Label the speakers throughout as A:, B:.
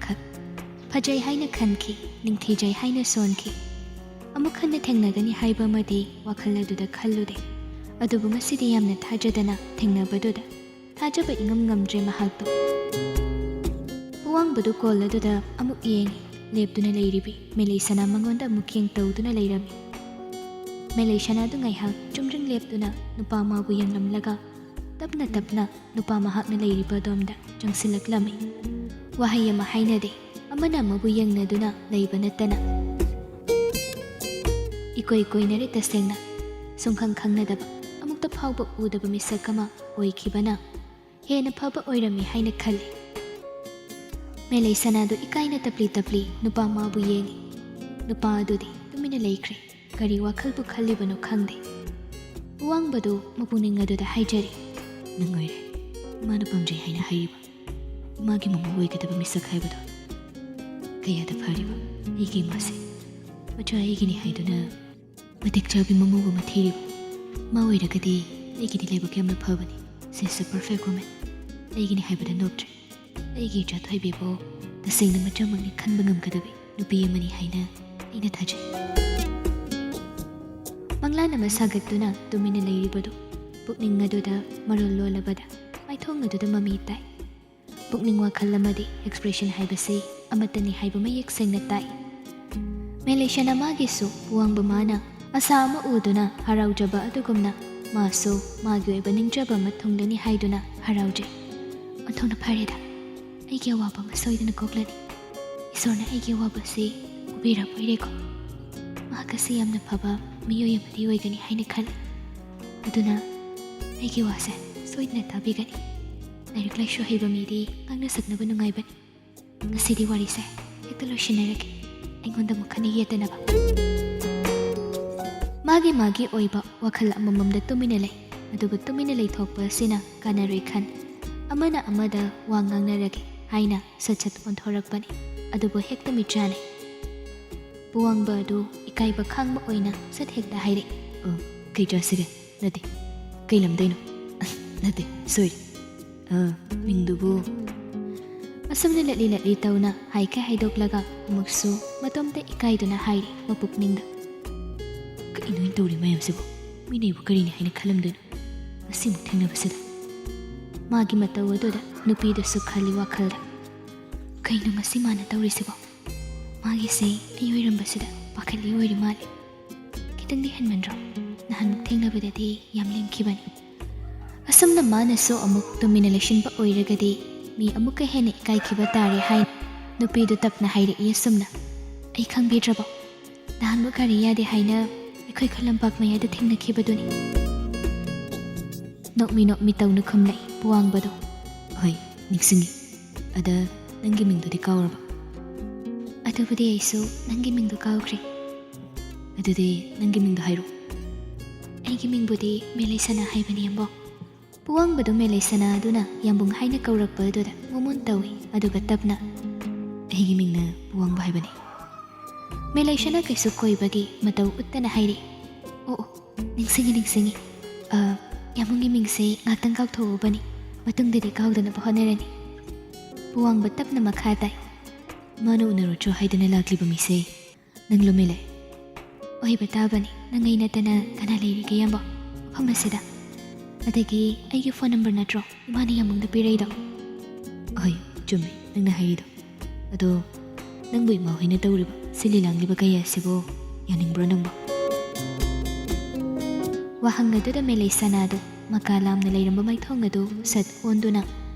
A: ꯑꯃꯈꯛ ꯐꯖꯩ ꯍꯥꯏꯅ ꯈꯟꯈꯤ ꯅꯤꯡꯊꯤꯖꯩ ꯍꯥꯏꯅ ꯁꯣꯟꯈꯤ ꯑꯃꯨꯛ ꯍꯟꯅ ꯊꯦꯡꯅꯒꯅꯤ ꯍꯥꯏꯕ ꯑꯃꯗꯤ ꯋꯥꯈꯜ ꯑꯗꯨꯗ ꯈꯜꯂꯨꯗꯦ ꯑꯗꯨꯕꯨ ꯉꯁꯤꯗꯤ ꯌꯥꯝꯅ ꯊꯥꯖꯗꯅ ꯊꯦꯡꯅꯕꯗꯨꯗ ꯊꯥꯖꯕ ꯏꯉꯝ ꯉꯝꯗ꯭ꯔꯦ ꯃꯍꯥꯛꯇꯣ ꯄꯨꯋꯥꯡꯕꯗꯨ ꯀꯣꯜ ꯑꯗꯨꯗ ꯑꯃꯨꯛ ꯌꯦꯡꯉꯤ ꯂꯦꯞꯇꯨꯅ ꯂꯩꯔꯤꯕꯤ ꯃꯦꯂꯩꯁꯅꯥ ꯃꯉꯣꯟꯗ ꯑꯃꯨꯛ ꯌꯦꯡ ꯇꯧꯗꯨꯅ ꯂꯩꯔꯝꯃꯤ ꯃꯦꯂꯩꯁꯅꯥꯗꯨ ꯉꯥꯏꯍꯥꯛ ꯆꯨꯝꯗ꯭ꯔꯤꯡ ꯂꯦꯞꯇꯨꯅ ꯅꯨꯄꯥ ꯃꯥꯕꯨ ꯌꯦꯡꯂꯝꯂꯒ ꯇꯞꯅ ꯇꯞꯅ ꯅꯨꯄꯥ ꯃꯍꯥꯛꯅ ꯂꯩꯔꯤꯕ ꯑꯗꯣꯝꯗ ꯆꯪꯁꯤꯜꯂꯛꯂꯝꯃꯤ ꯋꯥꯍꯩ ꯑꯃ ꯍꯥꯏꯅꯗꯦ ꯑꯃꯅ ꯑꯃꯕꯨ ꯌꯦꯡꯅꯗꯨꯅ ꯂꯩꯕ ꯅꯠꯇꯅ ꯏꯀꯣꯏ ꯀꯣꯏꯅꯔꯦ ꯇꯁꯦꯡꯅ ꯁꯨꯡꯈꯪ ꯈꯪꯅꯗꯕ ꯑꯃꯨꯛꯇ ꯐꯥꯎꯕ ꯎꯗꯕ ꯃꯤꯁꯛ ꯑꯃ ꯑꯣꯏꯈꯤꯕꯅ ꯍꯦꯟꯅ ꯐꯕ ꯑꯣꯏꯔꯝꯃꯤ ꯍꯥꯏꯅ ꯈꯜꯂꯤ ꯃꯦꯂꯩꯁꯅꯥꯗꯨ ꯏꯀꯥꯏꯅ ꯇꯞꯂꯤ ꯇꯞꯂꯤ ꯅꯨꯄꯥ ꯃꯥꯕꯨ ꯌꯦꯡꯉꯤ ꯅꯨꯄꯥ ꯑꯗꯨꯗꯤ ꯇꯨꯃꯤꯟꯅ ꯂꯩꯈ꯭ꯔꯦ ꯀꯔꯤ ꯋꯥꯈꯜꯕꯨ ꯈꯜꯂꯤꯕꯅꯣ ꯈꯪꯗꯦ ꯄꯨꯋꯥꯡꯕꯗꯨ ꯃꯄꯨꯛꯅꯤꯡ ꯑꯗꯨꯗ ꯍꯥꯏꯖꯔꯤ ꯅꯪ ꯑꯣꯏꯔꯦ ꯏꯃꯥꯅ ꯄꯥꯝꯖꯩ ꯍꯥꯏꯅ ꯍꯥꯏꯔꯤꯕ ꯏꯃꯥꯒꯤ ꯃꯃꯧ ꯑꯣꯏꯒꯗꯕ ꯃꯤꯁꯛ ꯍꯥꯏꯕꯗꯣ ꯀꯌꯥꯗ ꯐꯔꯤꯕ ꯑꯩꯒꯤ ꯏꯃꯥꯁꯦ ꯃꯆꯥ ꯑꯩꯒꯤꯅꯤ ꯍꯥꯏꯗꯨꯅ ꯃꯇꯤꯛ ꯆꯥꯕꯤ ꯃꯃꯧ ꯑꯃ ꯊꯤꯔꯤꯕ ꯃꯥ ꯑꯣꯏꯔꯒꯗꯤ ꯑꯩꯒꯤꯗꯤ ꯂꯥꯏꯕꯛ ꯌꯥꯝꯅ ꯐꯕꯅꯤ ꯁꯤꯁ ꯑ ꯄꯔꯐꯦꯛ ꯋꯨꯃꯦꯟ ꯑꯩꯒꯤꯅꯤ ꯍꯥꯏꯕꯗ ꯅꯣꯞꯇ꯭ꯔꯦ ꯑꯩꯒꯤ ꯏꯆꯥ ꯊꯣꯏꯕꯤꯕꯨ ꯇꯁꯦꯡꯅ ꯃꯆꯥꯃꯛꯅꯤ ꯈꯟꯕ ꯉꯝꯒꯗꯕꯤ ꯅꯨꯄꯤ ꯑꯃꯅꯤ ꯍꯥꯏꯅ ꯑꯩꯅ ꯊꯥꯖꯩ ꯃꯪꯂꯥꯟ ꯑꯃ ꯁꯥꯒꯠꯇꯨꯅ ꯇꯨꯃꯤꯟꯅ ꯂꯩꯔꯤꯕꯗꯨ ꯄꯨꯛꯅꯤꯡ ꯑꯗꯨꯗ ꯃꯔꯣꯜ ꯂꯣꯜꯂꯕꯗ ꯃꯥꯏꯊꯣꯡ ꯑꯗꯨꯗ ꯃꯃꯤ ꯇꯥꯏ ꯄꯨꯛꯅꯤꯡ ꯋꯥꯈꯜ ꯑꯃꯗꯤ ꯑꯦꯛꯁꯄ꯭ꯔꯦꯁꯟ ꯍꯥꯏꯕꯁꯤ ꯑꯃꯠꯇꯅꯤ ꯍꯥꯏꯕ ꯃꯌꯦꯛ ꯁꯦꯡꯅ ꯇꯥꯏ ꯃꯦꯂꯩꯁꯅꯥ ꯃꯥꯒꯤꯁꯨ ꯄꯨꯋꯥꯡꯕ ꯃꯥꯅ ꯑꯁꯥ ꯑꯃ ꯎꯗꯨꯅ ꯍꯔꯥꯎꯖꯕ ꯑꯗꯨꯒꯨꯝꯅ ꯃꯥꯁꯨ ꯃꯥꯒꯤ ꯑꯣꯏꯕ ꯅꯤꯡꯖꯕ ꯑꯃ ꯊꯨꯡꯂꯅꯤ ꯍꯥꯏꯗꯨꯅ ꯍꯔꯥꯎꯖꯩ ꯑꯣꯟꯊꯣꯛꯅ ꯐꯔꯦꯗ ꯑꯩꯒꯤ ꯑꯋꯥꯕ ꯑꯃ ꯁꯣꯏꯗꯅ ꯀꯣꯛꯂꯅꯤ ꯏꯁꯣꯔꯅ ꯑꯩꯒꯤ ꯑꯋꯥꯕꯁꯤ ꯎꯕꯤꯔꯕꯣꯏꯔꯦꯀꯣ ꯃꯍꯥꯛ ꯑꯁꯤ ꯌꯥꯝꯅ ꯐꯕ ꯃꯤꯑꯣꯏ ꯑꯃꯗꯤ ꯑꯣꯏꯒꯅꯤ ꯍꯥꯏꯅ ꯈꯜꯂꯤ ꯑꯗꯨꯅ ꯑꯩꯒꯤ ꯋꯥꯁꯦ ꯁꯣꯏꯗꯅ ꯇꯥꯕꯤꯒꯅꯤ ꯂꯥꯏꯔꯤꯛ ꯂꯥꯏꯁꯨ ꯍꯩꯕ ꯃꯤꯗꯤ ꯉꯥꯡꯅ ꯁꯛꯅꯕ ꯅꯨꯡꯉꯥꯏꯕꯅꯤ ꯉꯁꯤꯗꯤ ꯋꯥꯔꯤꯁꯦ ꯍꯦꯛꯇ ꯂꯣꯏꯁꯤꯟꯅꯔꯒꯦ ꯑꯩꯉꯣꯟꯗ ꯑꯃꯨꯛ ꯍꯟꯅ ꯌꯦꯠꯇꯅꯕ ꯃꯥꯒꯤ ꯑꯣꯏꯕ ꯋꯥꯈꯜ ꯑꯃꯃꯝꯗ ꯇꯨꯃꯤꯟꯅ ꯂꯩ ꯑꯗꯨꯕꯨ ꯇꯨꯃꯤꯟꯅ ꯂꯩꯊꯣꯛꯄ ꯑꯁꯤꯅ ꯀꯥꯟꯅꯔꯣꯏ ꯈꯟ ꯑꯃꯅ ꯑꯃꯗ ꯋꯥ ꯉꯥꯡꯅꯔꯒꯦ ꯍꯥꯏꯅ ꯁꯠ ꯁꯠ ꯑꯣꯟꯊꯣꯔꯛꯄꯅꯤ ꯑꯗꯨꯕꯨ ꯍꯦꯛꯇ ꯃꯤꯠꯆꯥꯅꯩ ꯄꯨꯋꯥꯡꯕ ꯑꯗꯨ ꯏꯀꯥꯏꯕ ꯈꯥꯡꯕ ꯑꯣꯏꯅ ꯁꯠ ꯍꯦꯛꯇ ꯍꯥꯏꯔꯛꯏ ꯀꯩ ꯆꯥꯁꯤꯒꯦ ꯅꯠꯇꯦ ꯀꯩ ꯂꯝꯗꯩꯅꯣ ꯅꯠꯇꯦ ꯁꯣꯏꯔꯦ ꯃꯤꯡꯗꯨꯕꯨ ꯑꯁꯨꯝꯅ ꯂꯠꯂꯤ ꯂꯠꯂꯤ ꯇꯧꯅ ꯍꯥꯏꯀꯩ ꯍꯥꯏꯗꯣꯛꯂꯒ ꯑꯃꯨꯛꯁꯨ ꯃꯇꯣꯝꯇ ꯏꯀꯥꯏꯗꯨꯅ ꯍꯥꯏꯔꯤ ꯃꯄꯨꯛꯅꯤꯡꯗ ꯀꯩꯅꯣ ꯇꯧꯔꯤ ꯃꯌꯥꯝꯁꯤꯕꯨ ꯃꯤꯅꯩꯕꯨ ꯀꯔꯤꯅꯤ ꯍꯥꯏꯅ ꯈꯜꯂꯝꯗꯣꯏꯅꯣ ꯉꯁꯤꯃꯨꯛ ꯊꯦꯡꯅꯕꯁꯤꯗ ꯃꯥꯒꯤ ꯃꯇꯧ ꯑꯗꯨꯗ ꯅꯨꯄꯤꯗꯨꯁꯨ ꯈꯜꯂꯤ ꯋꯥꯈꯜꯗ ꯀꯩꯅꯣ ꯉꯁꯤ ꯃꯥꯅ ꯇꯧꯔꯤꯁꯤꯕꯣ ꯃꯥꯒꯤꯁꯦ ꯑꯩ ꯑꯣꯏꯔꯝꯕꯁꯤꯗ ꯄꯥꯈꯠꯂꯤ ꯑꯣꯏꯔꯤ ꯃꯥꯜꯂꯤ ꯈꯤꯇꯪꯗꯤ ꯍꯦꯟꯃꯟꯗ꯭ꯔꯣ ꯅꯍꯥꯟꯃꯨꯛ ꯊꯦꯡꯅꯕꯗꯗꯤ ꯌꯥꯝ ꯂꯦꯝꯈꯤꯕꯅꯤ ꯑꯁꯨꯝꯅ ꯃꯥꯅꯁꯨ ꯑꯃꯨꯛ ꯇꯨꯃꯤꯟꯅ ꯂꯩꯁꯤꯟꯕ ꯑꯣꯏꯔꯒꯗꯤ ꯃꯤ ꯑꯃꯨꯛꯀ ꯍꯦꯟꯅ ꯏꯀꯥꯏꯈꯤꯕ ꯇꯥꯔꯦ ꯍꯥꯏꯅ ꯅꯨꯄꯤꯗꯨ ꯇꯞꯅ ꯍꯥꯏꯔꯛꯏ ꯑꯁꯨꯝꯅ ꯑꯩ ꯈꯪꯕꯤꯗ꯭ꯔꯕꯣ ꯅꯍꯥꯟꯃꯨꯛ ꯒꯥꯔꯤ ꯌꯥꯗꯦ ꯍꯥꯏꯅ ꯑꯩꯈꯣꯏ ꯈꯨꯂꯝꯄꯥꯛ ꯃꯌꯥꯏꯗ ꯊꯦꯡꯅꯈꯤꯕꯗꯨꯅꯤ ꯅꯣꯛꯃꯤ ꯅꯣꯛꯃꯤ ꯇꯧꯅ ꯈꯨꯝꯂꯛꯏ ꯄꯨꯋꯥꯡꯕꯗꯣ ꯍꯣꯏ ꯅꯤꯡꯁꯤꯡꯉꯤ ꯑꯗ ꯅꯪꯒꯤ ꯃꯤꯡꯗꯨꯗꯤ ꯀꯥꯎꯔꯕ ꯑꯗꯨꯕꯨꯗꯤ ꯑꯩꯁꯨ ꯅꯪꯒꯤ ꯃꯤꯡꯗꯣ ꯀꯥꯎꯈ꯭ꯔꯦ ꯑꯗꯨꯗꯤ ꯅꯪꯒꯤ ꯃꯤꯡꯗꯣ ꯍꯥꯏꯔꯛꯑꯣ ꯑꯩꯒꯤ ꯃꯤꯡꯕꯨꯗꯤ ꯃꯦꯂꯩꯁꯅꯥ ꯍꯥꯏꯕꯅꯤ ꯑꯝꯕꯣ ꯄꯨꯋꯥꯡꯕꯗꯨ ꯃꯦꯂꯩꯁꯅꯥ ꯑꯗꯨꯅ ꯌꯥꯝꯕꯨꯡ ꯍꯥꯏꯅ ꯀꯧꯔꯛꯄ ꯑꯗꯨꯗ ꯃꯨꯃꯨꯟ ꯇꯧꯏ ꯑꯗꯨꯒ ꯇꯞꯅ ꯑꯩꯒꯤ ꯃꯤꯡꯅ ꯄꯨꯋꯥꯡꯕ ꯍꯥꯏꯕꯅꯤ ꯃꯦꯂꯩꯁꯅꯥ ꯀꯩꯁꯨ ꯀꯣꯏꯕꯒꯤ ꯃꯇꯧ ꯎꯠꯇꯅ ꯍꯥꯏꯔꯛꯏ ꯑꯣ ꯅꯤꯡꯁꯤꯡꯉꯤ ꯌꯥꯝꯕꯨꯡꯒꯤ ꯃꯤꯡꯁꯦ ꯉꯥꯛꯇꯪ ꯀꯥꯎꯊꯣꯛꯎꯕꯅꯤ ꯃꯇꯨꯡꯗꯗꯤ ꯀꯥꯎꯗꯅꯕ ꯍꯣꯠꯅꯔꯅꯤ ꯄꯨꯋꯥꯡꯕ ꯇꯞꯅ ꯃꯈꯥ ꯇꯥꯏ ꯃꯥꯅ ꯎꯅꯔꯨꯆꯣ ꯍꯥꯏꯗꯨꯅ ꯂꯥꯛꯂꯤꯕ ꯃꯤꯁꯦ ꯅꯪ ꯂꯨꯃꯦꯂꯩ ꯑꯣꯏꯕ ꯇꯥꯕꯅꯤ ꯅꯪ ꯑꯩ ꯅꯠꯇꯅ ꯀꯅꯥ ꯂꯩꯔꯤꯒꯦ ꯌꯥꯝꯕꯣ ꯃꯐꯝ ꯑꯁꯤꯗ ꯑꯗꯒꯤ ꯑꯩꯒꯤ ꯐꯣꯟ ꯅꯝꯕꯔ ꯅꯠꯇ꯭ꯔꯣ ꯏꯃꯥꯅ ꯌꯥꯝꯕꯨꯡꯗ ꯄꯤꯔꯛꯏꯗꯣ ꯍꯣꯏ ꯆꯨꯝꯃꯤ ꯅꯪꯅ ꯍꯥꯏꯔꯤꯗꯣ ꯑꯗꯣ ꯅꯪꯕꯨ ꯏꯃꯥ ꯍꯣꯏꯅ ꯇꯧꯔꯤꯕ ꯁꯤꯜꯂꯤ ꯂꯥꯡꯂꯤꯕ ꯀꯌꯥ ꯑꯁꯤꯕꯨ ꯌꯥꯅꯤꯡꯕ꯭ꯔꯣ ꯅꯪꯕꯣ ꯋꯥꯍꯪ ꯑꯗꯨꯗ ꯃꯦꯂꯩꯁꯅꯥꯗꯨ ꯃꯀꯥ ꯂꯥꯝꯅ ꯂꯩꯔꯝꯕ ꯃꯥꯏꯊꯣꯡ ꯑꯗꯨ ꯁꯠ ꯑꯣꯟꯗꯨꯅ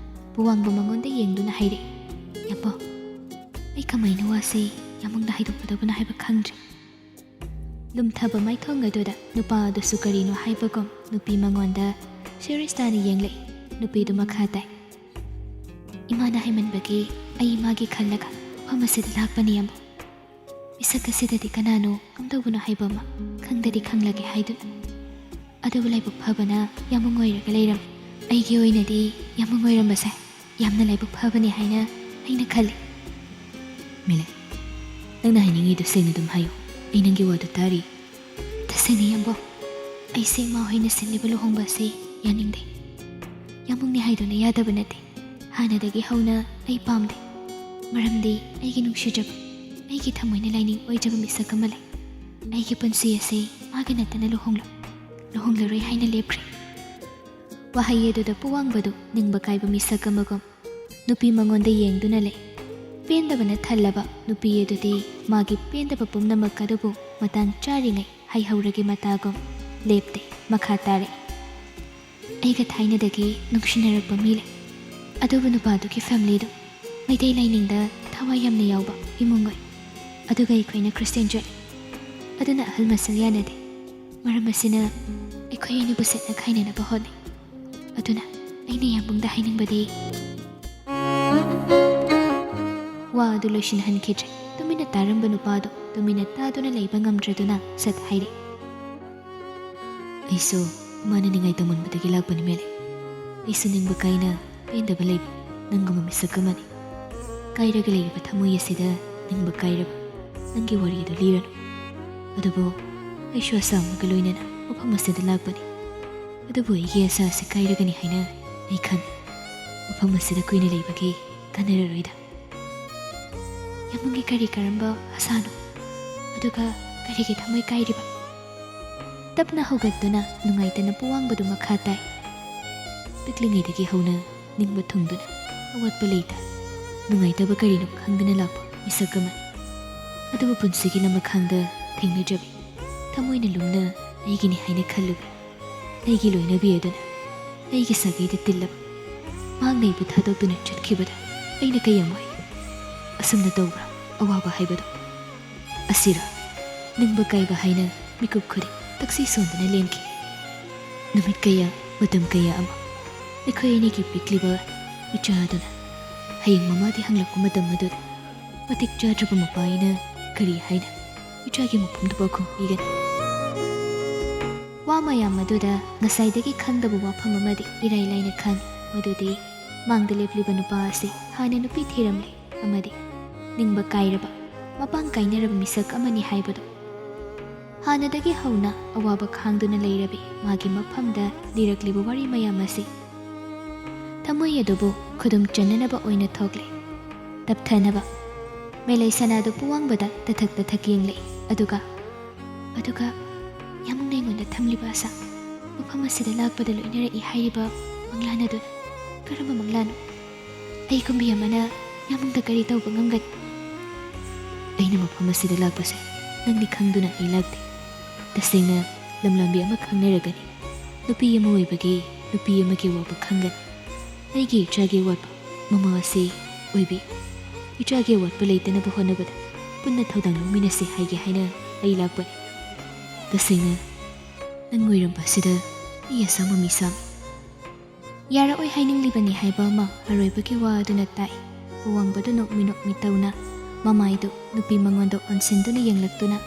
A: ꯄꯨꯋꯥꯡꯕ ꯃꯉꯣꯟꯗ ꯌꯦꯡꯗꯨꯅ ꯍꯥꯏꯔꯛꯏ ꯌꯥꯝꯕꯣ ꯑꯩ ꯀꯃꯥꯏꯅ ꯋꯥꯁꯤ ꯌꯥꯝꯕꯨꯡꯗ ꯍꯥꯏꯗꯣꯛꯀꯗꯕꯅꯣ ꯍꯥꯏꯕ ꯈꯪꯗ꯭ꯔꯦ ꯂꯨꯝꯊꯕ ꯃꯥꯏꯊꯣꯡ ꯑꯗꯨꯗ ꯅꯨꯄꯥ ꯑꯗꯨꯁꯨ ꯀꯔꯤꯅꯣ ꯍꯥꯏꯕꯒꯨꯝ ꯅꯨꯄꯤ ꯃꯉꯣꯟꯗ ꯁꯤꯔꯤꯌꯁ ꯇꯥꯅ ꯌꯦꯡꯂꯛꯏ ꯅꯨꯄꯤꯗꯨ ꯃꯈꯥ ꯇꯥꯏ ꯏꯃꯥꯅ ꯍꯥꯏꯃꯟꯕꯒꯤ ꯑꯩ ꯏꯃꯥꯒꯤ ꯈꯜꯂꯒ ꯃꯐꯝ ꯑꯁꯤꯗ ꯂꯥꯛꯄꯅꯤ ꯌꯥꯝꯕꯣ ꯃꯤꯁꯛ ꯑꯁꯤꯗꯗꯤ ꯀꯅꯥꯅꯣ ꯀꯝꯗꯧꯕꯅꯣ ꯍꯥꯏꯕ ꯑꯃ ꯈꯪꯗꯗꯤ ꯈꯪꯂꯒꯦ ꯍꯥꯏꯗꯨꯅ ꯑꯗꯨꯕꯨ ꯂꯥꯏꯕꯛ ꯐꯕꯅ ꯌꯥꯝꯕꯨꯡ ꯑꯣꯏꯔꯒ ꯂꯩꯔꯝꯃꯤ ꯑꯩꯒꯤ ꯑꯣꯏꯅꯗꯤ ꯌꯥꯝꯕꯨꯡ ꯑꯣꯏꯔꯝꯕꯁꯦ ꯌꯥꯝꯅ ꯂꯥꯏꯕꯛ ꯐꯕꯅꯤ ꯍꯥꯏꯅ ꯑꯩꯅ ꯈꯜꯂꯤ ꯃꯤꯂꯦ ꯅꯪꯅ ꯍꯥꯏꯅꯤꯡꯉꯤꯗꯨ ꯁꯦꯡꯅ ꯑꯗꯨꯝ ꯍꯥꯏꯌꯨ ꯑꯩ ꯅꯪꯒꯤ ꯋꯥꯗꯨ ꯇꯥꯔꯤ ꯇꯁꯦꯡꯅ ꯌꯥꯝꯕꯣ ꯑꯩꯁꯦ ꯏꯃꯥ ꯍꯣꯏꯅ ꯁꯤꯟꯂꯤꯕ ꯂꯨꯍꯣꯡꯕ ꯑꯁꯤ ꯌꯥꯅꯤꯡꯗꯦ ꯌꯥꯝꯕꯨꯡꯅꯤ ꯍꯥꯏꯗꯨꯅ ꯌꯥꯗꯕ ꯅꯠꯇꯦ ꯍꯥꯟꯅꯗꯒꯤ ꯍꯧꯅ ꯑꯩ ꯄꯥꯝꯗꯦ ꯃꯔꯝꯗꯤ ꯑꯩꯒꯤ ꯅꯨꯡꯁꯤꯖꯕ ꯑꯩꯒꯤ ꯊꯃꯣꯏꯅ ꯂꯥꯏꯅꯤꯡ ꯑꯣꯏꯖꯕ ꯃꯤꯁꯛ ꯑꯃ ꯂꯩ ꯑꯩꯒꯤ ꯄꯨꯟꯁꯤ ꯑꯁꯤ ꯃꯥꯒꯤ ꯅꯠꯇꯅ ꯂꯨꯍꯣꯡꯂꯔꯣꯏ ꯍꯥꯏꯅ ꯂꯦꯞꯈ꯭ꯔꯦ ꯋꯥꯍꯩ ꯑꯗꯨꯗ ꯄꯨꯋꯥꯡꯕꯗꯨ ꯅꯤꯡꯕ ꯀꯥꯏꯕ ꯃꯤꯁꯛ ꯑꯃꯒꯨꯝ ꯅꯨꯄꯤ ꯃꯉꯣꯟꯗ ꯌꯦꯡꯗꯨꯅ ꯂꯩ ꯄꯦꯟꯗꯕꯅ ꯊꯜꯂꯕ ꯅꯨꯄꯤ ꯑꯗꯨꯗꯤ ꯃꯥꯒꯤ ꯄꯦꯟꯗꯕ ꯄꯨꯝꯅꯃꯛ ꯑꯗꯨꯕꯨ ꯃꯇꯥꯡ ꯆꯥꯔꯤꯉꯩ ꯍꯩꯍꯧꯔꯒꯤ ꯃꯇꯥꯒꯨꯝ ꯂꯦꯞꯇꯦ ꯃꯈꯥ ꯇꯥꯔꯛꯏ ꯑꯩꯒ ꯊꯥꯏꯅꯗꯒꯤ ꯅꯨꯡꯁꯤꯅꯔꯛꯄ ꯃꯤ ꯂꯩ ꯑꯗꯨꯕꯨ ꯅꯨꯄꯥꯗꯨꯒꯤ ꯐꯦꯃꯤꯂꯤꯗꯨ ꯃꯩꯇꯩ ꯂꯥꯏꯅꯤꯡꯗ ꯊꯋꯥꯏ ꯌꯥꯝꯅ ꯌꯥꯎꯕ ꯏꯃꯨꯡ ꯑꯣꯏ ꯑꯗꯨꯒ ꯑꯩꯈꯣꯏꯅ ꯈ꯭ꯔꯤꯁꯇꯤꯌꯥꯟ ꯆꯠꯂꯤ ꯑꯗꯨꯅ ꯑꯍꯜ ꯃꯁꯜ ꯌꯥꯅꯗꯦ ꯃꯔꯝ ꯑꯁꯤꯅ ꯑꯩꯈꯣꯏ ꯑꯅꯤꯕꯨ ꯁꯦꯠꯅ ꯈꯥꯏꯅꯅꯕ ꯍꯣꯠꯅꯩ ꯑꯗꯨꯅ ꯑꯩꯅ ꯌꯥꯝꯕꯨꯡꯗ ꯍꯥꯏꯅꯤꯡꯕꯗꯤ ꯋꯥ ꯑꯗꯨ ꯂꯣꯏꯁꯤꯟꯍꯟꯈꯤꯗ꯭ꯔꯦ ꯇꯨꯃꯤꯟꯅ ꯇꯥꯔꯝꯕ ꯅꯨꯄꯥꯗꯨ ꯇꯨꯃꯤꯟꯅ ꯇꯥꯗꯨꯅ ꯂꯩꯕ ꯉꯝꯗ꯭ꯔꯗꯨꯅ ꯁꯠ ꯍꯥꯏꯔꯦ ꯑꯩꯁꯨ ꯃꯥꯅ ꯅꯤꯡꯉꯥꯏ ꯇꯧꯃꯟꯕꯗꯒꯤ ꯂꯥꯛꯄꯅꯤ ꯃꯦꯂꯦ ꯑꯩꯁꯨ ꯅꯤꯡꯕ ꯀꯥꯏꯅ ꯄꯦꯟꯗꯕ ꯂꯩꯕ ꯅꯪꯒꯨꯝꯕ ꯃꯤꯁꯛ ꯑꯃꯅꯤ ꯀꯥꯏꯔꯒ ꯂꯩꯔꯤꯕ ꯊꯃꯣꯏ ꯑꯁꯤꯗ ꯅꯤꯡꯕ ꯀꯥꯏꯔꯕ ꯅꯪꯒꯤ ꯋꯥꯔꯤ ꯑꯗꯨ ꯂꯤꯔꯅꯨ ꯑꯗꯨꯕꯨ ꯑꯩꯁꯨ ꯑꯁꯥ ꯑꯃꯒ ꯂꯣꯏꯅꯅ ꯃꯐꯝ ꯑꯁꯤꯗ ꯂꯥꯛꯄꯅꯤ ꯑꯗꯨꯕꯨ ꯑꯩꯒꯤ ꯑꯁꯥ ꯑꯁꯤ ꯀꯥꯏꯔꯒꯅꯤ ꯍꯥꯏꯅ ꯑꯩ ꯈꯪꯉꯤ ꯃꯐꯝ ꯑꯁꯤꯗ ꯀꯨꯏꯅ ꯂꯩꯕꯒꯤ ꯀꯥꯟꯅꯔꯔꯣꯏꯗ ꯌꯥꯝꯕꯨꯡꯒꯤ ꯀꯔꯝꯕ ꯑꯁꯥꯅꯣ ꯑꯗꯨꯒ ꯀꯔꯤꯒꯤ ꯊꯃꯣꯏ ꯀꯥꯏꯔꯤꯕ ꯇꯞꯅ ꯍꯧꯒꯠꯇꯨꯅ ꯅꯨꯡꯉꯥꯏꯇꯅ ꯄꯨꯋꯥꯡꯕꯗꯨ ꯃꯈꯥ ꯇꯥꯏ ꯄꯤꯛꯂꯤꯉꯩꯗꯒꯤ ꯍꯧꯅ ꯅꯤꯡꯕ ꯊꯨꯡꯗꯨꯅ ꯑꯋꯥꯠꯄ ꯂꯩꯇ ꯅꯨꯡꯉꯥꯏꯇꯕ ꯀꯔꯤꯅꯣ ꯈꯪꯗꯅ ꯂꯥꯛꯄ ꯃꯤꯁꯛ ꯑꯃꯅꯤ ꯑꯗꯨꯕꯨ ꯄꯨꯟꯁꯤꯒꯤ ꯂꯃꯈꯥꯡꯗ ꯊꯦꯡꯅꯖꯕꯤ ꯊꯃꯣꯏꯅ ꯂꯨꯝꯅ ꯑꯩꯒꯤꯅꯤ ꯍꯥꯏꯅ ꯈꯜꯂꯨꯕ ꯑꯩꯒꯤ ꯂꯣꯏꯅꯕꯤ ꯑꯗꯨꯅ ꯑꯩꯒꯤ ꯁꯥꯒꯩꯗ ꯇꯤꯜꯂꯕ ꯃꯍꯥꯛꯅ ꯑꯩꯕꯨ ꯊꯥꯗꯣꯛꯇꯨꯅ ꯆꯠꯈꯤꯕꯗ ꯑꯩꯅ ꯀꯌꯥꯝ ꯋꯥꯏ ꯑꯁꯨꯝꯅ ꯇꯧꯕ꯭ꯔꯥ ꯑꯋꯥꯕ ꯍꯥꯏꯕꯗꯣ ꯑꯁꯤꯔ ꯅꯤꯡꯕ ꯀꯥꯏꯕ ꯍꯥꯏꯅ ꯃꯤꯀꯨꯞ ꯈꯨꯗꯤꯡ ꯇꯛꯁꯤ ꯁꯣꯟꯗꯨꯅ ꯂꯦꯟꯈꯤ ꯅꯨꯃꯤꯠ ꯀꯌꯥ ꯃꯇꯝ ꯀꯌꯥ ꯑꯃ ꯑꯩꯈꯣꯏ ꯑꯅꯤꯒꯤ ꯄꯤꯛꯂꯤꯕ ꯏꯆꯥ ꯑꯗꯨꯅ ꯍꯌꯦꯡ ꯃꯃꯥꯗꯤ ꯍꯪꯂꯛꯄ ꯃꯇꯝ ꯑꯗꯨꯗ ꯃꯇꯤꯛ ꯆꯥꯗ꯭ꯔꯕ ꯃꯄꯥ ꯑꯩꯅ ꯀꯔꯤ ꯍꯥꯏꯅ ꯏꯆꯥꯒꯤ ꯃꯐꯝꯗꯨ ꯄꯥꯎꯈꯨꯝ ꯄꯤꯒꯅꯤ ꯋꯥ ꯃꯌꯥꯝ ꯑꯗꯨꯗ ꯉꯁꯥꯏꯗꯒꯤ ꯈꯪꯗꯕ ꯋꯥꯐꯝ ꯑꯃꯗꯤ ꯏꯔꯥꯏ ꯂꯥꯏꯅ ꯈꯪꯉꯤ ꯃꯗꯨꯗꯤ ꯃꯥꯡꯗ ꯂꯦꯞꯂꯤꯕ ꯅꯨꯄꯥ ꯑꯁꯤ ꯍꯥꯟꯅ ꯅꯨꯄꯤ ꯊꯤꯔꯝꯂꯦ ꯑꯃꯗꯤ ꯅꯤꯡꯕ ꯀꯥꯏꯔꯕ ꯃꯄꯥꯡ ꯀꯥꯏꯅꯔꯕ ꯃꯤꯁꯛ ꯑꯃꯅꯤ ꯍꯥꯏꯕꯗꯨ ꯍꯥꯟꯅꯗꯒꯤ ꯍꯧꯅ ꯑꯋꯥꯕ ꯈꯥꯡꯗꯨꯅ ꯂꯩꯔꯕꯤ ꯃꯥꯒꯤ ꯃꯐꯝꯗ ꯂꯤꯔꯛꯂꯤꯕ ꯋꯥꯔꯤ ꯃꯌꯥꯝ ꯑꯁꯤ ꯊꯃꯣꯏ ꯑꯗꯨꯕꯨ ꯈꯨꯗꯨꯝ ꯆꯟꯅꯅꯕ ꯑꯣꯏꯅ ꯊꯣꯛꯂꯦ ꯇꯞꯊꯅꯕ ꯃꯦꯂꯩ ꯁꯅꯥꯗꯨ ꯄꯨꯋꯥꯡꯕꯗ ꯇꯊꯛ ꯌꯦꯡꯂꯛꯏ ꯑꯗꯨꯒ ꯌꯥꯝꯅ ꯑꯩꯉꯣꯟꯗ ꯊꯝꯂꯤꯕ ꯑꯁꯥ ꯃꯐꯝ ꯑꯁꯤꯗ ꯂꯥꯛꯄꯗ ꯂꯣꯏꯅꯔꯛꯏ ꯍꯥꯏꯔꯤꯕ ꯃꯪꯂꯥꯟ ꯑꯗꯨꯅ ꯀꯔꯝꯕ ꯃꯪꯂꯥꯟꯅꯣ ꯑꯩ ꯀꯨꯝꯕꯤ ꯑꯃꯅ ꯌꯥꯝꯕꯨꯡꯗ ꯀꯔꯤ ꯇꯧꯕ ꯉꯝꯒꯅꯤ ꯑꯩꯅ ꯃꯐꯝ ꯑꯁꯤꯗ ꯂꯥꯛꯄꯁꯦ ꯅꯪꯗꯤ ꯈꯪꯗꯨꯅ ꯑꯩ ꯂꯥꯛꯇꯦ ꯇꯁꯦꯡꯅ ꯂꯝꯂꯥꯟꯕꯤ ꯑꯃ ꯈꯪꯅꯔꯒꯅꯤ ꯅꯨꯄꯤ ꯑꯃ ꯑꯣꯏꯕꯒꯤ ꯅꯨꯄꯤ ꯑꯃꯒꯤ ꯑꯋꯥꯠꯄ ꯈꯪꯒꯅꯤ ꯑꯩꯒꯤ ꯏꯆꯥꯒꯤ ꯑꯋꯥꯠꯄ ꯃꯃꯥ ꯑꯁꯤ ꯑꯣꯏꯕꯤ ꯏꯆꯥꯒꯤ ꯑꯋꯥꯠꯄ ꯂꯩꯇꯅꯕ ꯍꯣꯠꯅꯕꯗ ꯄꯨꯟꯅ ꯊꯧꯗꯥꯡ ꯂꯧꯃꯤꯟꯅꯁꯤ ꯍꯥꯏꯒꯦ ꯍꯥꯏꯅ ꯑꯩ ꯂꯥꯛꯄꯅꯤ ꯇꯁꯦꯡꯅ ꯅꯪ ꯑꯣꯏꯔꯝꯕ ꯑꯁꯤꯗ ꯑꯩ ꯑꯁꯥꯡꯕ ꯃꯤꯁꯥꯝꯃꯤ ꯌꯥꯔꯛꯑꯣꯏ ꯍꯥꯏꯅꯤꯡꯂꯤꯕꯅꯤ ꯍꯥꯏꯕ ꯑꯃ ꯑꯔꯣꯏꯕꯒꯤ ꯋꯥ ꯑꯗꯨꯅ ꯇꯥꯏ ꯄꯨꯋꯥꯡꯕꯗꯨ ꯅꯣꯛꯃꯤ ꯇꯧꯅ ꯃꯃꯥꯏꯗꯨ ꯅꯨꯄꯤ ꯃꯉꯣꯟꯗ ꯑꯣꯟꯁꯤꯟꯗꯨꯅ ꯌꯦꯡꯂꯛꯇꯨꯅ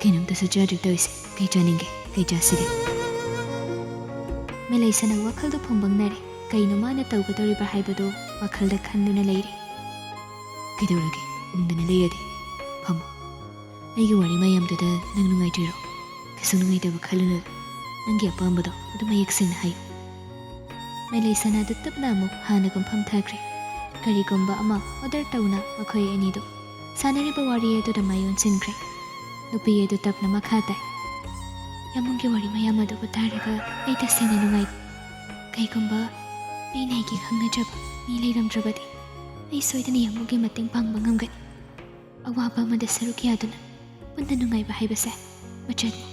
A: ꯀꯩꯅꯣꯝꯇꯁꯨ ꯆꯥꯗ꯭ꯔꯤ ꯇꯧꯔꯤꯁꯦ ꯀꯩ ꯆꯥꯅꯤꯡꯒꯦ ꯀꯩ ꯆꯥꯁꯤꯒꯦ ꯃꯦꯂꯩꯁꯅ ꯋꯥꯈꯜꯗꯨ ꯐꯣꯡꯕꯪꯅꯔꯦ ꯀꯩꯅꯣ ꯃꯥꯅ ꯇꯧꯒꯗꯧꯔꯤꯕ ꯍꯥꯏꯕꯗꯨ ꯋꯥꯈꯜꯗ ꯈꯟꯗꯨꯅ ꯂꯩꯔꯤ ꯀꯩꯗꯧꯔꯒꯦ ꯎꯪꯗꯅ ꯂꯩꯔꯗꯤ ꯐꯝꯃꯣ ꯑꯩꯒꯤ ꯋꯥꯔꯤ ꯃꯌꯥꯝꯗꯨꯗ ꯅꯪ ꯅꯨꯡꯉꯥꯏꯇ꯭ꯔꯤꯔꯣ ꯀꯩꯁꯨ ꯅꯨꯡꯉꯥꯏꯇꯕ ꯈꯜꯂꯨꯅꯨ ꯅꯪꯒꯤ ꯑꯄꯥꯝꯕꯗꯣ ꯑꯗꯨꯝ ꯃꯌꯦꯛ ꯁꯦꯡꯅ ꯍꯥꯏꯌꯨ ꯃꯦꯂꯩ ꯁꯅꯥꯗꯨ ꯇꯞꯅ ꯑꯃꯨꯛ ꯍꯥꯟꯅꯒꯨꯝ ꯐꯝꯊꯈ꯭ꯔꯦ ꯀꯔꯤꯒꯨꯝꯕ ꯑꯃ ꯑꯣꯗꯔ ꯇꯧꯅ ꯃꯈꯣꯏ ꯑꯅꯤꯗꯨ ꯁꯥꯟꯅꯔꯤꯕ ꯋꯥꯔꯤ ꯑꯗꯨꯗ ꯃꯥꯏ ꯑꯣꯟꯁꯤꯟꯈ꯭ꯔꯦ ꯅꯨꯄꯤ ꯑꯗꯨ ꯇꯞꯅ ꯃꯈꯥ ꯇꯥꯏ ꯌꯥꯝꯕꯨꯡꯒꯤ ꯋꯥꯔꯤ ꯃꯌꯥꯝ ꯑꯗꯨꯕꯨ ꯇꯥꯔꯒ ꯑꯩ ꯇꯁꯦꯡꯅ ꯅꯨꯡꯉꯥꯏꯇꯦ ꯀꯩꯒꯨꯝꯕ ꯑꯩꯅ ꯑꯩꯒꯤ ꯈꯪꯅꯖꯕ ꯃꯤ ꯂꯩꯔꯝꯗ꯭ꯔꯕꯗꯤ ꯑꯩ ꯁꯣꯏꯗꯅ ꯌꯥꯝꯕꯨꯡꯒꯤ ꯃꯇꯦꯡ ꯄꯥꯡꯕ ꯉꯝꯒꯅꯤ ꯑꯋꯥꯕ ꯑꯃꯗ ꯁꯔꯨꯛ ꯌꯥꯗꯨꯅ ꯄꯨꯟꯅ ꯅꯨꯡꯉꯥꯏꯕ ꯍꯥꯏꯕꯁꯦ ꯃꯆꯜꯅꯤ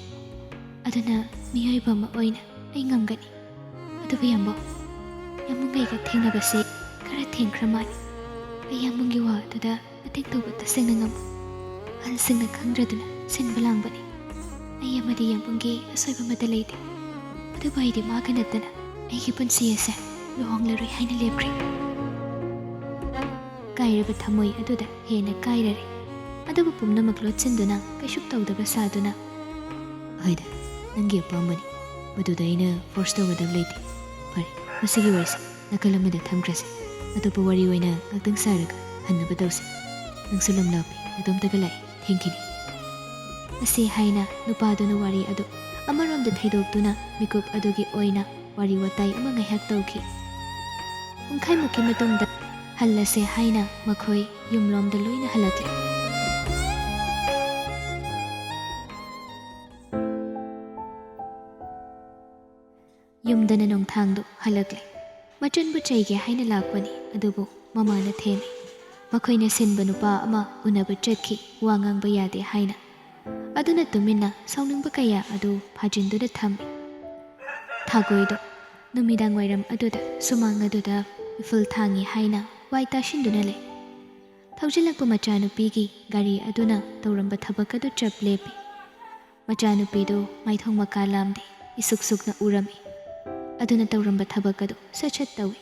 A: ꯑꯗꯨꯅ ꯃꯤꯑꯣꯏꯕ ꯑꯃ ꯑꯣꯏꯅ ꯑꯩ ꯉꯝꯒꯅꯤ ꯑꯗꯨꯕꯨ ꯌꯥꯝꯕꯨꯡꯒꯩꯒ ꯊꯦꯡꯅꯕꯁꯦ ꯈꯔ ꯊꯦꯡꯈ꯭ꯔ ꯃꯥꯜꯂꯤ ꯑꯩ ꯌꯥꯝꯕꯨꯡꯒꯤ ꯋꯥ ꯑꯗꯨꯗ ꯃꯇꯦꯡ ꯇꯧꯕ ꯇꯁꯦꯡꯅ ꯉꯝꯃꯣꯏ ꯑꯍꯜꯁꯤꯡꯅ ꯈꯪꯗ꯭ꯔꯗꯨꯅ ꯁꯤꯟꯕ ꯂꯥꯡꯕꯅꯤ ꯑꯩ ꯑꯃꯗꯤ ꯌꯥꯝꯕꯨꯡꯒꯤ ꯑꯁꯣꯏꯕ ꯑꯃꯠꯇ ꯂꯩꯇꯦ ꯑꯗꯨꯕꯨ ꯑꯩꯗꯤ ꯃꯥꯒ ꯅꯠꯇꯅ ꯑꯩꯒꯤ ꯄꯨꯟꯁꯤ ꯑꯁꯦ ꯂꯨꯍꯣꯡꯂꯔꯣꯏ ꯍꯥꯏꯅ ꯂꯦꯞꯈ꯭ꯔꯦ ꯀꯥꯏꯔꯕ ꯊꯃꯣꯏ ꯑꯗꯨꯗ ꯍꯦꯟꯅ ꯀꯥꯏꯔꯔꯦ ꯑꯗꯨꯕꯨ ꯄꯨꯝꯅꯃꯛ ꯂꯣꯠꯁꯤꯟꯗꯨꯅ ꯀꯩꯁꯨ ꯇꯧꯗꯕ ꯁꯥꯗꯨꯅ ꯍꯣꯏꯗ ꯅꯪꯒꯤ ꯑꯄꯥꯝꯕꯅꯤ ꯃꯗꯨꯗ ꯑꯩꯅ ꯐꯣꯔꯁ ꯇꯧꯒꯗꯕ ꯂꯩꯇꯦ ꯐꯔꯦ ꯃꯁꯤꯒꯤ ꯋꯥꯔꯤꯁꯦ ꯅꯥꯀꯜ ꯑꯃꯗ ꯊꯝꯈ꯭ꯔꯁꯦ ꯑꯇꯣꯞꯄ ꯋꯥꯔꯤ ꯑꯣꯏꯅ ꯉꯥꯛꯇꯪ ꯁꯥꯔꯒ ꯍꯟꯅꯕ ꯇꯧꯁꯤ ꯅꯪꯁꯨ ꯂꯝ ꯂꯥꯞꯄꯤ ꯑꯗꯣꯝꯇꯒ ꯂꯥꯛꯏ ꯊꯦꯡꯈꯤꯅꯤ ꯑꯁꯤ ꯍꯥꯏꯅ ꯅꯨꯄꯥꯗꯨꯅ ꯋꯥꯔꯤ ꯑꯗꯨ ꯑꯃꯔꯣꯝꯗ ꯊꯩꯗꯣꯛꯇꯨꯅ ꯃꯤꯀꯨꯞ ꯑꯗꯨꯒꯤ ꯑꯣꯏꯅ ꯋꯥꯔꯤ ꯋꯥꯇꯥꯏ ꯑꯃ ꯉꯥꯏꯍꯥꯛ ꯇꯧꯈꯤ ꯄꯨꯡꯈꯥꯏꯃꯨꯛꯀꯤ ꯃꯇꯨꯡꯗ ꯍꯜꯂꯁꯦ ꯍꯥꯏꯅ ꯃꯈꯣꯏ ꯌꯨꯝꯂꯣꯝꯗ ꯂꯣꯏꯅ ꯍꯜꯂꯛꯂꯦ꯫ ꯌꯨꯝꯗꯅ ꯅꯣꯡꯊꯥꯡꯗꯨ ꯍꯜꯂꯛꯂꯦ꯫ ꯃꯆꯟꯕꯨ ꯆꯩꯒꯦ ꯍꯥꯏꯅ ꯂꯥꯛꯄꯅꯤ, ꯑꯗꯨꯕꯨ ꯃꯃꯥꯅ ꯊꯦꯝꯃꯤ꯫ ꯃꯈꯣꯏꯅ ꯁꯤꯟꯕ ꯅꯨꯄꯥ ꯑꯃ ꯎꯅꯕ ꯆꯠꯈꯤ, ꯋꯥ ꯉꯥꯡꯕ ꯌꯥꯗꯦ ꯍꯥꯏꯅ꯫ ꯑꯗꯨꯅ ꯇꯨꯃꯤꯟꯅ ꯁꯥꯎꯅꯤꯡꯕ ꯀꯌꯥ ꯑꯗꯨ ꯐꯥꯖꯤꯟꯗꯨꯅ ꯊꯝꯃꯤ꯫ ꯊꯥꯒꯣꯏꯗꯣ ꯅꯨꯃꯤꯗꯥꯡ ꯋꯥꯏꯔꯝ ꯑꯗꯨꯗ ꯁꯨꯃꯥꯡ ꯑꯗꯨꯗ ꯏꯐꯨꯜ ꯊꯥꯡꯉꯤ ꯍꯥꯏꯅ ꯋꯥꯏ ꯇꯥꯁꯤꯟꯗꯨꯅ ꯂꯩ꯫ ꯊꯧꯖꯤꯜꯂꯛꯄ ꯃꯆꯥꯅꯨꯄꯤꯒꯤ ꯒꯥꯔꯤ ꯑꯗꯨꯅ ꯇꯧꯔꯝꯕ ꯊꯕꯛ ꯑꯗꯨ ꯆꯞ ꯂꯦꯞꯄꯤ꯫ ꯃꯆꯥꯅꯨꯄꯤꯗꯨ ꯃꯥꯏꯊꯣꯡ ꯃꯀꯥ ꯂꯥꯝꯗꯦ, ꯏꯁꯨꯛ ꯁꯨꯛꯅ ꯎꯔꯝꯃꯤ꯫ ꯑꯗꯨꯅ ꯇꯧꯔꯝꯕ ꯊꯕꯛ ꯑꯗꯨ ꯁꯠ ꯁꯠ ꯇꯧꯏ꯫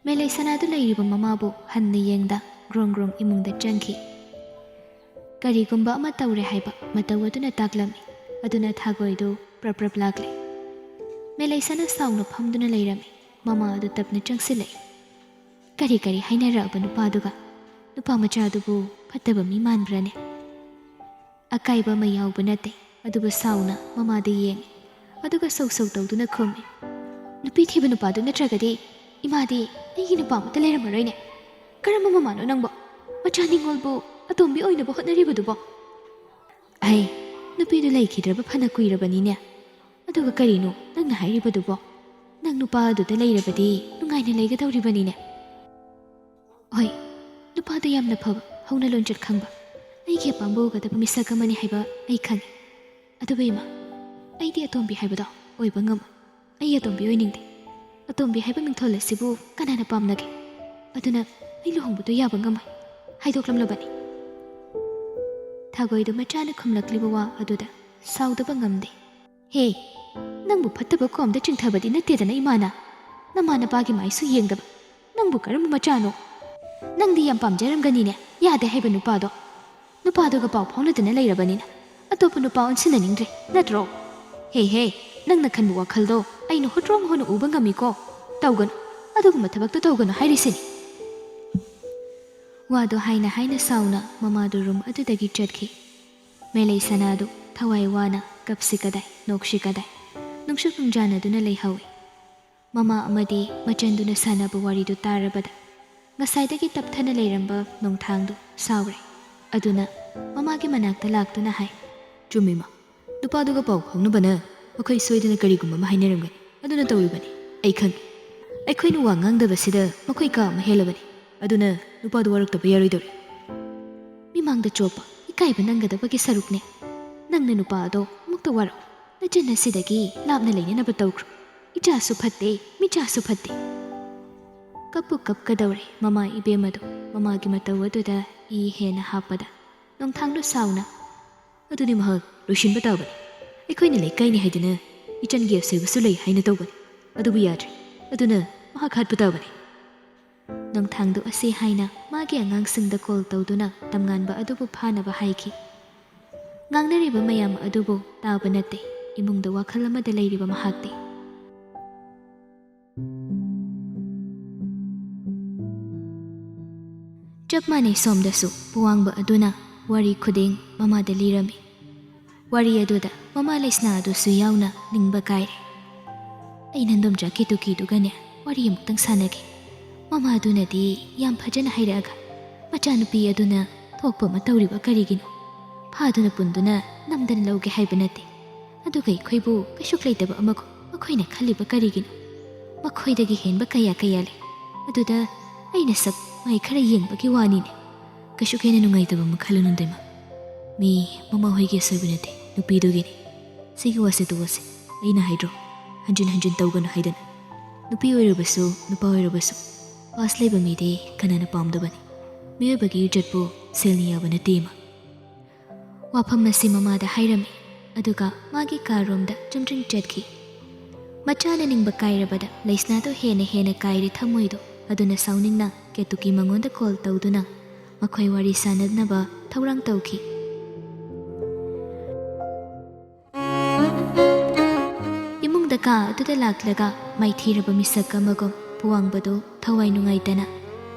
A: ꯃꯦꯂꯩ ꯁꯅꯥꯗꯨ ꯂꯩꯔꯤꯕ ꯃꯃꯥꯕꯨ ꯍꯟꯅ ꯌꯦꯡꯗ ꯒ꯭ꯔꯣꯡ ꯒ꯭ꯔꯣꯡ ꯏꯃꯨꯡꯗ ꯆꯪꯈꯤ꯫ ꯀꯔꯤꯒꯨꯝꯕ ꯑꯃ ꯇꯧꯔꯦ ꯍꯥꯏꯕ ꯃꯇꯧ ꯑꯗꯨꯅ ꯇꯥꯛꯂꯝꯃꯤ꯫ ꯑꯗꯨꯅ ꯊꯥꯒꯣꯏꯗꯨ ꯄ꯭ꯔꯞ ꯄ꯭ꯔꯞ ꯂꯥꯛꯂꯦ꯫ ꯃꯦꯂꯩ ꯁꯅꯥ ꯁꯥꯎꯅ ꯐꯝꯗꯨꯅ ꯂꯩꯔꯝꯃꯤ꯫ ꯃꯃꯥ ꯑꯗꯨ ꯇꯞꯅ ꯆꯪꯁꯤꯜꯂꯛꯏ꯫ ꯀꯔꯤ ꯀꯔꯤ ꯍꯥꯏꯅꯔꯛꯑꯕ ꯅꯨꯄꯥꯗꯨꯒ? ꯅꯨꯄꯥ ꯃꯆꯥꯗꯨꯕꯨ ꯐꯠꯇꯕ ꯃꯤ ꯃꯥꯟꯕ꯭ꯔꯅꯦ? ꯑꯀꯥꯏꯕ ꯑꯃ ꯌꯥꯎꯕ ꯅꯠꯇꯦ, ꯑꯗꯨꯕꯨ ꯁꯥꯎꯅ ꯃꯃꯥꯗ ꯌꯦꯡꯉꯤ꯫ ꯑꯗꯨꯒ ꯁꯧ ꯁꯧ ꯇꯧꯗꯨꯅ ꯈꯨꯝꯃꯤ꯫ ꯅꯨꯄꯤ ꯊꯤꯕ ꯅꯨꯄꯥꯗꯨ ꯅꯠꯇ꯭ꯔꯒꯗꯤ ꯏꯃꯥꯗꯤ ꯑꯩꯒꯤ ꯅꯨꯄꯥ ꯑꯃꯠꯇ ꯂꯩꯔꯝꯃꯔꯣꯏꯅꯦ꯫ ꯀꯔꯝꯕ ꯃꯃꯥꯅꯣ ꯅꯪꯕꯣ? ꯃꯆꯥ ꯅꯤꯡꯉꯣꯜꯕꯨ ꯑꯇꯣꯝꯕꯤ ꯑꯣꯏꯅꯕ ꯍꯣꯠꯅꯔꯤꯕꯗꯨꯕꯣ? ꯑꯩ ꯅꯨꯄꯤꯗꯨ ꯂꯩꯈꯤꯗ꯭ꯔꯕ ꯐꯅ ꯀꯨꯏꯔꯕꯅꯤꯅꯦ꯫ ꯑꯗꯨꯒ ꯀꯔꯤꯅꯣ ꯅꯪꯅ ꯍꯥꯏꯔꯤꯕꯗꯨꯕꯣ? ꯅꯪ ꯅꯨꯄꯥ ꯑꯗꯨꯗ ꯂꯩꯔꯕꯗꯤ ꯅꯨꯡꯉꯥꯏꯅ ꯂꯩꯒꯗꯧꯔꯤꯕꯅꯤꯅꯦ꯫ ꯍꯣꯏ, ꯅꯨꯄꯥꯗꯨ ꯌꯥꯝꯅ ꯐꯕ, ꯍꯧꯅ ꯂꯣꯟꯆꯠ ꯈꯪꯕ, ꯑꯩꯒꯤ ꯑꯄꯥꯝꯕ ꯑꯣꯏꯒꯗꯕ ꯃꯤꯁꯛ ꯑꯃꯅꯤ ꯍꯥꯏꯕ ꯑꯩ ꯈꯪꯉꯤ꯫ ꯑꯗꯨꯕꯨ ꯏꯃꯥ, ꯑꯩꯗꯤ ꯑꯇꯣꯝꯕꯤ ꯍꯥꯏꯕꯗꯣ ꯑꯣꯏꯕ ꯉꯝꯃꯣꯏ꯫ ꯑꯩ ꯑꯇꯣꯝꯕꯤ ꯑꯣꯏꯅꯤꯡꯗꯦ꯫ ꯑꯇꯣꯝꯕꯤ ꯍꯥꯏꯕ ꯃꯤꯡꯊꯣꯜ ꯑꯁꯤꯕꯨ ꯀꯅꯥꯅ ꯄꯥꯝꯅꯒꯦ? ꯑꯗꯨꯅ ꯑꯩ ꯂꯨꯍꯣꯡꯕꯗꯨ ꯌꯥꯕ ꯉꯝꯃꯣꯏ ꯍꯥꯏꯗꯣꯛꯂꯝꯂꯕꯅꯤ꯫ ꯊꯥꯒꯣꯏꯗꯨ ꯃꯆꯥꯅ ꯈꯨꯝꯂꯛꯂꯤꯕ ꯋꯥ ꯑꯗꯨꯗ ꯁꯥꯎꯗꯕ ꯉꯝꯗꯦ꯫ ꯍꯦ, ꯅꯪꯕꯨ ꯐꯠꯇꯕ ꯀꯣꯝꯗ ꯆꯤꯡꯊꯕꯗꯤ ꯅꯠꯇꯦꯗꯅ ꯏꯃꯥꯅ? ꯅꯃꯥ ꯅꯄꯥꯒꯤ ꯃꯥꯏꯁꯨ ꯌꯦꯡꯗꯕ ꯅꯪꯕꯨ ꯀꯔꯝꯕ ꯃꯆꯥꯅꯣ? ꯅꯪꯗꯤ ꯌꯥꯝ ꯄꯥꯝꯖꯔꯝꯒꯅꯤꯅꯦ ꯌꯥꯗꯦ ꯍꯥꯏꯕ ꯅꯨꯄꯥꯗꯣ꯫ ꯅꯨꯄꯥꯗꯨꯒ ꯄꯥꯎ ꯐꯥꯎꯅꯗꯅ ꯂꯩꯔꯕꯅꯤꯅ ꯑꯇꯣꯞꯄ ꯅꯨꯄꯥ ꯑꯣꯟꯁꯤꯟꯅꯅꯤꯡꯗ꯭ꯔꯦ ꯅꯠꯇ꯭ꯔꯣ? ꯍꯦ, ꯅꯪꯅ ꯈꯟꯕ ꯋꯥꯈꯜꯗꯣ ꯑꯩꯅ ꯍꯨꯠꯇ꯭ꯔꯣꯡ ꯍꯣꯟꯅ ꯎꯕ ꯉꯝꯃꯤꯀꯣ꯫ ꯇꯧꯒꯅꯨ, ꯑꯗꯨꯒꯨꯝꯕ ꯊꯕꯛꯇꯣ ꯇꯧꯒꯅꯨ ꯍꯥꯏꯔꯤꯁꯤꯅꯤ꯫ ꯋꯥꯗꯣ ꯍꯥꯏꯅ ꯍꯥꯏꯅ ꯁꯥꯎꯅ ꯃꯃꯥꯗꯨ ꯔꯨꯝ ꯑꯗꯨꯗꯒꯤ ꯆꯠꯈꯤ꯫ ꯃꯦꯂꯩ ꯁꯅꯥꯗꯨ ꯊꯋꯥꯏ ꯋꯥꯅ ꯀꯞꯁꯤ ꯀꯗꯥꯏ ꯅꯣꯛꯁꯤ ꯀꯗꯥꯏ ꯅꯨꯡꯁꯨꯛ ꯅꯨꯡꯖꯥꯅꯗꯨꯅ ꯂꯩꯍꯧꯏ꯫ ꯃꯃꯥ ꯑꯃꯗꯤ ꯃꯆꯟꯗꯨꯅ ꯁꯥꯟꯅꯕ ꯋꯥꯔꯤꯗꯨ ꯇꯥꯔꯕꯗ ꯉꯁꯥꯏꯗꯒꯤ ꯇꯞꯊꯅ ꯂꯩꯔꯝꯕ ꯅꯣꯡꯊꯥꯡꯗꯨ ꯁꯥꯎꯔꯦ꯫ ꯑꯗꯨꯅ ꯃꯃꯥꯒꯤ ꯃꯅꯥꯛꯇ ꯂꯥꯛꯇꯨꯅ ꯍꯥꯏ, ꯆꯨꯝꯃꯤꯃ, ꯅꯨꯄꯥꯗꯨꯒ ꯄꯥꯎ ꯐꯥꯎꯅꯕꯅ ꯃꯈꯣꯏ ꯁꯣꯏꯗꯅ ꯀꯔꯤꯒꯨꯝꯕ ꯑꯃ ꯍꯥꯏꯅꯔꯝꯒꯅꯤ꯫ ꯑꯗꯨꯅ ꯇꯧꯔꯤꯕꯅꯤ, ꯑꯩ ꯈꯪꯉꯤ꯫ ꯑꯩꯈꯣꯏꯅ ꯋꯥ ꯉꯥꯡꯗꯕꯁꯤꯗ ꯃꯈꯣꯏ ꯀꯥ ꯑꯃ ꯍꯦꯜꯂꯕꯅꯤ꯫ ꯑꯗꯨꯅ ꯅꯨꯄꯥꯗꯨ ꯋꯥꯔꯛꯇꯕ ꯌꯥꯔꯣꯏꯗꯧꯔꯤ꯫ ꯃꯤꯃꯥꯡꯗ ꯆꯣꯞꯄ ꯏꯀꯥꯏꯕ ꯅꯪꯒꯗꯕꯒꯤ ꯁꯔꯨꯛꯅꯦ꯫ ꯅꯪꯅ ꯅꯨꯄꯥ ꯑꯗꯣ ꯑꯃꯨꯛꯇ ꯋꯥꯔꯛꯎ꯫ ꯅꯆꯟ ꯑꯁꯤꯗꯒꯤ ꯂꯥꯞꯅ ꯂꯩꯅꯅꯕ ꯇꯧꯈ꯭ꯔꯣ꯫ ꯏꯆꯥꯁꯨ ꯐꯠꯇꯦ, ꯃꯤꯆꯥꯁꯨ ꯐꯠꯇꯦ꯫ ꯀꯞꯄꯨ ꯀꯞꯀꯗꯧꯔꯦ ꯃꯃꯥ ꯏꯕꯦꯝꯃꯗꯣ ꯃꯃꯥꯒꯤ ꯃꯇꯧ ꯑꯗꯨꯗ ꯏ ꯍꯦꯟꯅ ꯍꯥꯞꯄꯗ꯫ ꯅꯣꯡꯊꯥꯡꯗꯨ ꯁꯥꯎꯅ, ꯑꯗꯨꯗꯤ ꯃꯍꯥꯛ ꯂꯣꯏꯁꯤꯟꯕ ꯇꯥꯕꯅꯤ꯫ ꯑꯩꯈꯣꯏꯅ ꯂꯩꯀꯥꯏꯅꯤ ꯍꯥꯏꯗꯅ ꯏꯆꯟꯒꯤ ꯑꯁꯣꯏꯕꯁꯨ ꯂꯩ ꯍꯥꯏꯅ ꯇꯧꯕꯅꯤ꯫ ꯑꯗꯨꯕꯨ ꯌꯥꯗ꯭ꯔꯦ, ꯑꯗꯨꯅ ꯃꯍꯥꯛ ꯍꯥꯠꯄ ꯇꯥꯕꯅꯤ꯫ ꯅꯣꯡꯊꯥꯡꯗꯨ ꯑꯁꯤ ꯍꯥꯏꯅ ꯃꯥꯒꯤ ꯑꯉꯥꯡꯁꯤꯡꯗ ꯀꯣꯜ ꯇꯧꯗꯨꯅ ꯇꯝꯉꯥꯟꯕ ꯑꯗꯨꯕꯨ ꯐꯥꯅꯕ ꯍꯥꯏꯈꯤ꯫ ꯉꯥꯡꯅꯔꯤꯕ ꯃꯌꯥꯝ ꯑꯗꯨꯕꯨ ꯇꯥꯕ ꯅꯠꯇꯦ꯫ ꯏꯃꯨꯡꯗ ꯋꯥꯈꯜ ꯑꯃꯗ ꯂꯩꯔꯤꯕ ꯃꯍꯥꯛꯇꯤ꯫ ꯆꯞ ꯃꯥꯟꯅꯩ ꯁꯣꯝꯗꯁꯨ ꯄꯨꯋꯥꯡꯕ ꯑꯗꯨꯅ ꯋꯥꯔꯤ ꯈꯨꯗꯤꯡ ꯃꯃꯥꯗ ꯂꯤꯔꯝꯃꯤ꯫ ꯋꯥꯔꯤ ꯑꯗꯨꯗ ꯃꯃꯥ ꯂꯩꯁꯅꯥ ꯑꯗꯨꯁꯨ ꯌꯥꯎꯅ ꯅꯤꯡꯕ ꯀꯥꯏꯔꯦ꯫ ꯑꯩ ꯅꯟꯗꯣꯝꯆꯥ ꯀꯦꯇꯨꯀꯤꯗꯨꯒꯅꯦ ꯋꯥꯔꯤ ꯑꯃꯨꯛꯇꯪ ꯁꯥꯟꯅꯒꯦ꯫ ꯃꯃꯥ ꯑꯗꯨꯅꯗꯤ ꯌꯥꯝ ꯐꯖꯅ ꯍꯥꯏꯔꯛꯑꯒ ꯃꯆꯥꯅꯨꯄꯤ ꯑꯗꯨꯅ ꯊꯣꯛꯄ ꯑꯃ ꯇꯧꯔꯤꯕ ꯀꯔꯤꯒꯤꯅꯣ? ꯐꯥꯗꯨꯅ ꯄꯨꯟꯗꯨꯅ ꯅꯝꯗꯅ ꯂꯧꯒꯦ ꯍꯥꯏꯕ ꯅꯠꯇꯦ꯫ ꯑꯗꯨꯒ ꯑꯩꯈꯣꯏꯕꯨ ꯀꯩꯁꯨ ꯂꯩꯇꯕ ꯑꯃꯒ ꯃꯈꯣꯏꯅ ꯈꯜꯂꯤꯕ ꯀꯔꯤꯒꯤꯅꯣ? ꯃꯈꯣꯏꯗꯒꯤ ꯍꯦꯟꯕ ꯀꯌꯥ ꯂꯩ꯫ ꯑꯗꯨꯗ ꯑꯩꯅ ꯁꯛ ꯃꯥꯏ ꯈꯔ ꯌꯦꯡꯕꯒꯤ ꯋꯥꯅꯤꯅꯦ꯫ ꯀꯩꯁꯨ ꯍꯦꯟꯅ ꯅꯨꯡꯉꯥꯏꯇꯕ ꯑꯃ ꯈꯜꯂꯨꯅꯨꯗꯦꯃ꯫ ꯃꯤ ꯃꯃꯥ ꯍꯣꯏꯒꯤ ꯑꯁꯣꯏꯕ ꯅꯠꯇꯦ, ꯅꯨꯄꯤꯗꯨꯒꯤꯅꯤ꯫ ꯁꯤꯒꯤ ꯋꯥꯁꯦ ꯇꯣꯛꯑꯁꯤ꯫ ꯑꯩꯅ ꯍꯥꯏꯗ꯭ꯔꯣ, ꯍꯟꯖꯤꯟ ꯍꯟꯖꯤꯟ ꯇꯧꯒꯅꯨ ꯍꯥꯏꯗꯅ꯫ ꯅꯨꯄꯤ ꯑꯣꯏꯔꯕꯁꯨ ꯅꯨꯄꯥ ꯑꯣꯏꯔꯕꯁꯨ ꯄꯥꯁ ꯂꯩꯕ ꯃꯤꯗꯤ ꯀꯅꯥꯅ ꯄꯥꯝꯗꯕꯅꯤ? ꯃꯤꯑꯣꯏꯕꯒꯤ ꯏꯖꯠꯄꯨ ꯁꯦꯜꯅ ꯌꯥꯕ ꯅꯠꯇꯦꯃ꯫ ꯋꯥꯐꯝ ꯑꯁꯤ ꯃꯃꯥꯗ ꯍꯥꯏꯔꯝꯃꯤ꯫ ꯑꯗꯨꯒ ꯃꯥꯒꯤ ꯀꯥꯔꯣꯝꯗ ꯆꯨꯝꯗ꯭ꯔꯤꯡ ꯆꯠꯈꯤ꯫ ꯃꯆꯥꯅ ꯅꯤꯡꯕ ꯀꯥꯏꯔꯕꯗ ꯂꯩꯁꯅꯥꯗꯣ ꯍꯦꯟꯅ ꯀꯥꯏꯔꯦ ꯊꯃꯣꯏꯗꯣ꯫ ꯑꯗꯨꯅ ꯁꯥꯎꯅꯤꯡꯅ ꯀꯦꯇꯨꯀꯤ ꯃꯉꯣꯟꯗ ꯀꯣꯜ ꯇꯧꯗꯨꯅ ꯃꯈꯣꯏ ꯋꯥꯔꯤ ꯁꯥꯟꯅꯅꯕ ꯊꯧꯔꯥꯡ ꯇꯧꯈꯤ꯫ ꯏꯃꯨꯡꯗ ꯀꯥ ꯑꯗꯨꯗ ꯂꯥꯛꯂꯒ ꯃꯥꯏꯊꯤꯔꯕ ꯃꯤꯁꯛ ꯑꯃꯒꯨꯝ ꯄꯨꯋꯥꯡꯕꯗꯨ ꯊꯋꯥꯏ ꯅꯨꯡꯉꯥꯏꯇꯅ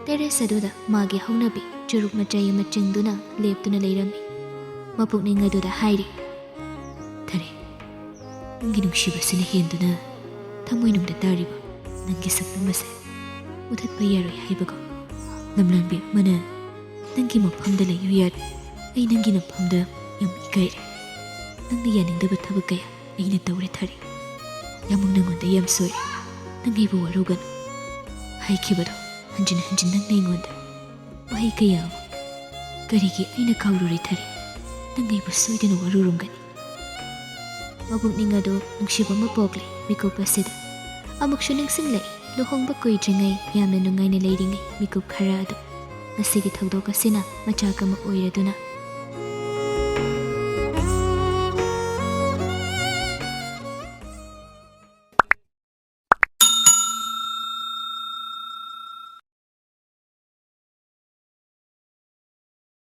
A: ꯇꯦꯔꯦꯁ ꯑꯗꯨꯗ ꯃꯥꯒꯤ ꯍꯧꯅꯕꯤ ꯆꯨꯔꯨꯞ ꯃꯆꯩ ꯑꯃ ꯆꯤꯡꯗꯨꯅ ꯂꯦꯞꯇꯨꯅ ꯂꯩꯔꯝꯃꯤ꯫ ꯃꯄꯨꯛꯅꯤꯡ ꯑꯗꯨꯗ ꯍꯥꯏꯔꯤ, ꯊꯔꯦ, ꯅꯪꯒꯤ ꯅꯨꯡꯁꯤꯕꯁꯤꯅ ꯍꯦꯟꯗꯨꯅ ꯊꯃꯣꯏꯅꯨꯡꯗ ꯇꯥꯔꯤꯕ ꯅꯪꯒꯤ ꯁꯛꯇꯝ ꯑꯁꯦ ꯃꯨꯊꯠꯄ ꯌꯥꯔꯣꯏ ꯍꯥꯏꯕꯀꯣ꯫ ꯂꯝꯂꯥꯟꯕꯤ ꯑꯃꯅ ꯅꯪꯒꯤ ꯃꯐꯝꯗ ꯂꯩꯌꯨ ꯌꯥꯗꯦ ꯑꯩ ꯅꯪꯒꯤ ꯃꯐꯝꯗ ꯌꯥꯝ ꯏꯀꯥꯏꯔꯦ ꯅꯪꯅ ꯌꯥꯅꯤꯡꯗꯕ ꯊꯕꯛ ꯀꯌꯥ ꯑꯩꯅ ꯇꯧꯔꯦ ꯊꯥꯔꯤ ꯌꯥꯝꯃꯨꯛ ꯅꯪꯉꯣꯟꯗ ꯌꯥꯝ ꯁꯣꯏꯔꯦ ꯅꯪ ꯑꯩꯕꯨ ꯋꯥꯔꯧꯒꯅꯨ ꯍꯥꯏꯈꯤꯕꯗꯣ ꯍꯟꯖꯤꯟ ꯍꯟꯖꯤꯟ ꯅꯪꯅ ꯑꯩꯉꯣꯟꯗ ꯋꯥꯍꯩ ꯀꯌꯥ ꯑꯃ ꯀꯔꯤꯒꯤ ꯑꯩꯅ ꯀꯥꯎꯔꯨꯔꯦ ꯊꯥꯔꯤ ꯅꯪ ꯑꯩꯕꯨ ꯁꯣꯏꯗꯅ ꯋꯥꯔꯧꯔꯝꯒꯅꯤ ꯃꯕꯨꯛꯅꯤꯡ ꯑꯗꯨ ꯅꯨꯡꯁꯤꯕ ꯑꯃ ꯄꯣꯛꯂꯦ ꯃꯤꯀꯨꯞ ꯑꯁꯤꯗ ꯑꯃꯨꯛꯁꯨ ꯅꯤꯡꯁꯤꯡꯂꯛꯏ ꯂꯨꯍꯣꯡꯕ ꯀꯨꯏꯗ꯭ꯔꯤꯉꯩ ꯌꯥꯝꯅ ꯅꯨꯡꯉꯥꯏꯅ ꯂꯩꯔꯤꯉꯩ ꯃꯤꯀꯨꯞ ꯈꯔ ꯑꯗꯨ ꯉꯁꯤꯒꯤ ꯊꯧꯗꯣꯛ ꯑꯁꯤꯅ ꯃꯆꯥꯛ ꯑꯃ ꯑꯣꯏꯔꯗꯨꯅ